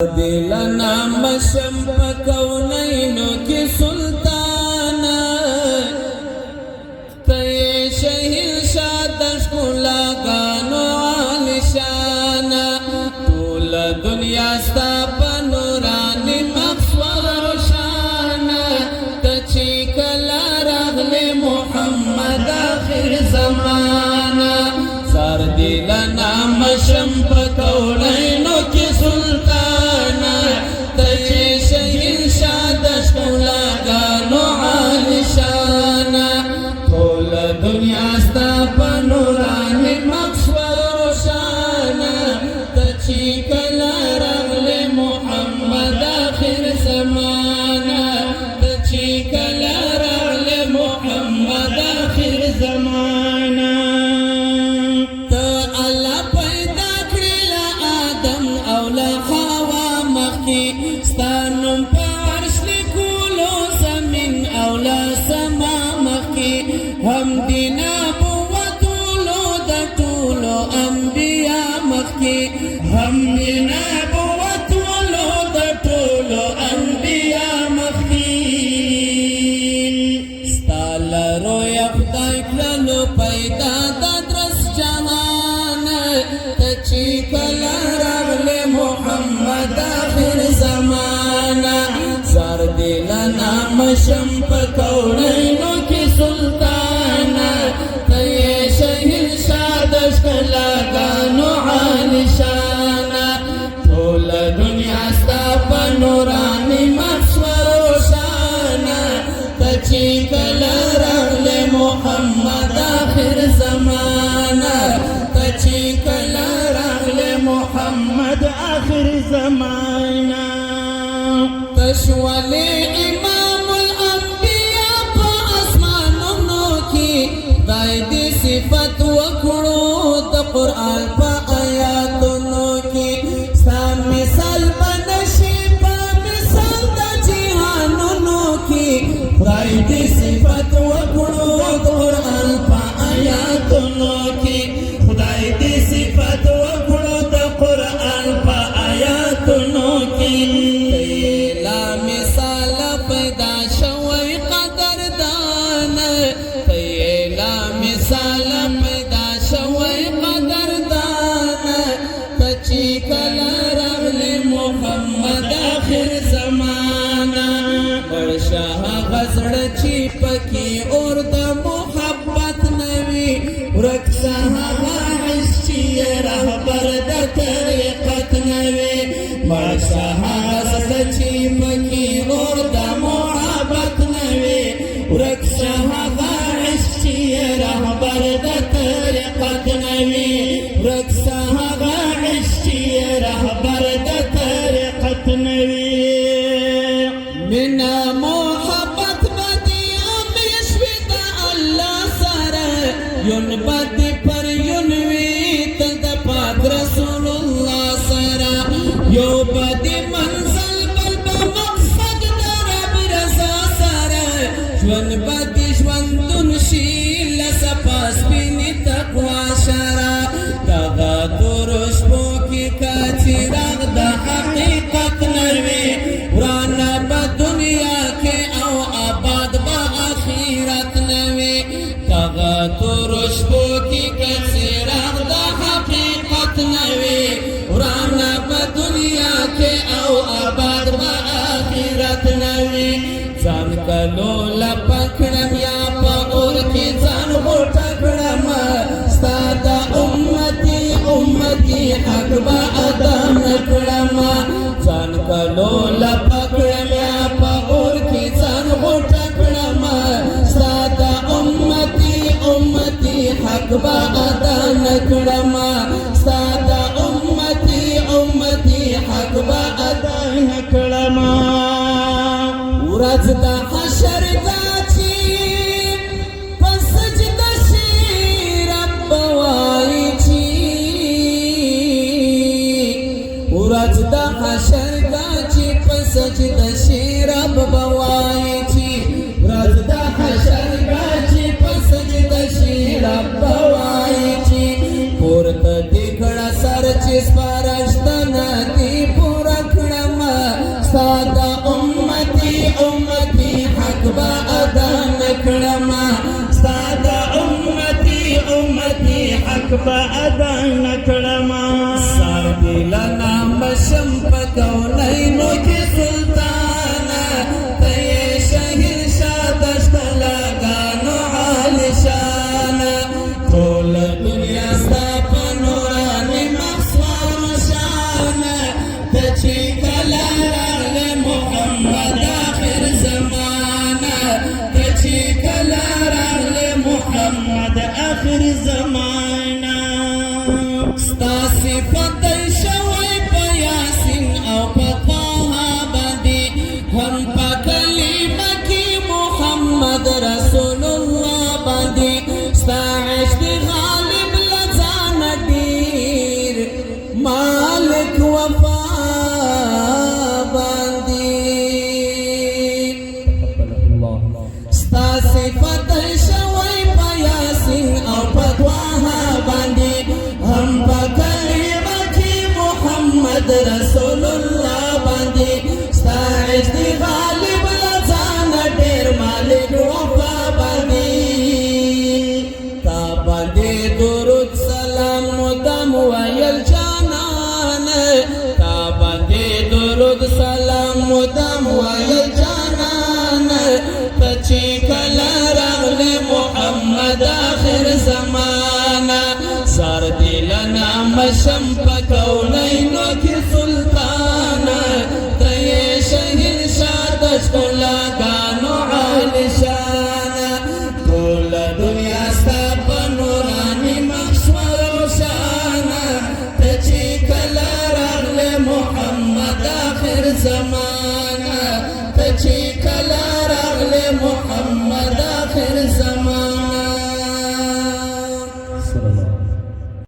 दिल नाम कौनैनो की सुल्तान तये शहीद शादश कुला गानो आलिशान तूल दुनिया स्थापन रानी मक्सवर शान तची कला रगले मोहम्मद आखिर जमाना सर दिल नाम शंप कौनैनो की सुल्तान दुनिया स्थापन रानी मक्सवर रोशान तची कला रगले मोहम्मद आखिर जमाना तची कला रगले मोहम्मद आखिर जमाना त अल्लाह पैदा करेला आदम औला हवा मखी स्थानुम पार्श लिखुलो जमीन औला समा मखी हम दिना बुवतुलो दटुलो अंबिया मक्की हम दिना बुवतुलो दटुलो अंबिया मक्की स्ताला रोया खुदाई कलो पैदा दरस जहान तची कला रगले मोहम्मद आखिर जमाना सर दिल नाम शंप कौनैनो की सुल्तान कला गानो आलिशान तोल दुनिया स्थापन रानी मक्सवर शान तची कला रगले मोहम्मद आखिर जमाना तची कला रगले मोहम्मद आखिर जमाना तशवले इमामुल अंबिया पा आसमानों की दायदी सिफत वकुड़ो कुरान पा आयातों की साम मिसाल बनशी पा मिसाल दा जिहानों की खुदाई सिफत वकुड़ो कुरान पा आयातों की खुदाई दी सिफत वकुड़ो दा कुरान पा आयातों की ला मिसाल पैदा शवई कदरदान ला मिसाल पैदा शवई कला रगले मोहम्मद आखिर जमाना बड़शाह गजड़ची पकी और द मोहब्बत नवी रक्साची रहबर द तरीक़त नवी बड़शाह गजड़ची पकी और द मोहब्बत नवी रक्साची रहबर द तरीक़त नवी रक्साह रहबर द तरीक़त नवी मिना मोहब्बत बदी अमिश्वित अल्लाह सर युन बदी पर युनवी तद पाक रसूलुल्लाह सर यो बदी मंजिल बल मकसद दरब रजा सर युन बदी ज्वंदुन शील सपास बिनी तक़वा शरा तगा दुरुश चिराग दा हकीकत नवी पुराना बा दुनिया के औ आबाद बा आखिरत नवी तगा तो रुशबो की चिराग दा हकीकत नवी पुराना बा दुनिया के औ आबाद बा आखिरत नवी जान कलो लपकड़म या पौर की जान हो टकड़म सादा उम्मती उम्मती हक बा अदम कड़मा जान कलो लपकड़म या पौर की जान हो टकड़मा सादा उम्मती उम्मती हक बा अदम कड़मा सादा उम्मती उम्मती हक बा अदम कड़मा उरजदा हशर गाची पसजदा शीर बवाईची उरजदा हशर गाची पसजदा शीर बवाईची उरजदा हशर गाची पसजदा शीर बवाईची पुरत दिखड़ा सरची स्परशतना ती पुरखड़ा به ادا نکړما سر دل نام شم پکونینو کې سلطان ته شهر شادش لګانو عالی شان ټول دنیا ستا په نوراني مخسوار شان ته چې کله راغلی محمد آخر زمانه ته چې کله راغلی محمد آخر زمانہ ستا صفت شوی په یاسین او په طه باندې هم په کلمه کې محمد رسول الله باندې ستا عشق غالب له ځانه ډېر مالک وفا باندې ستا صفت شوی په یاسین او په طه باندې هم په کلمه کې محمد رسول الله باندې ستا عشق غالب له ځانه ډېر مالک وفا باندې تا باندې درود سلام مدام ویل جانان تا باندې درود سلام مدام ویل جانان ته چې کله راغلی محمد آخر زمانه سر دل نام شم پکونینو کې سلطان ته شهر شادش لګانو عالی شان ټول دنیا ستا په نوراني مخسوار روشان ته چې کله راغلی محمد آخر زمانه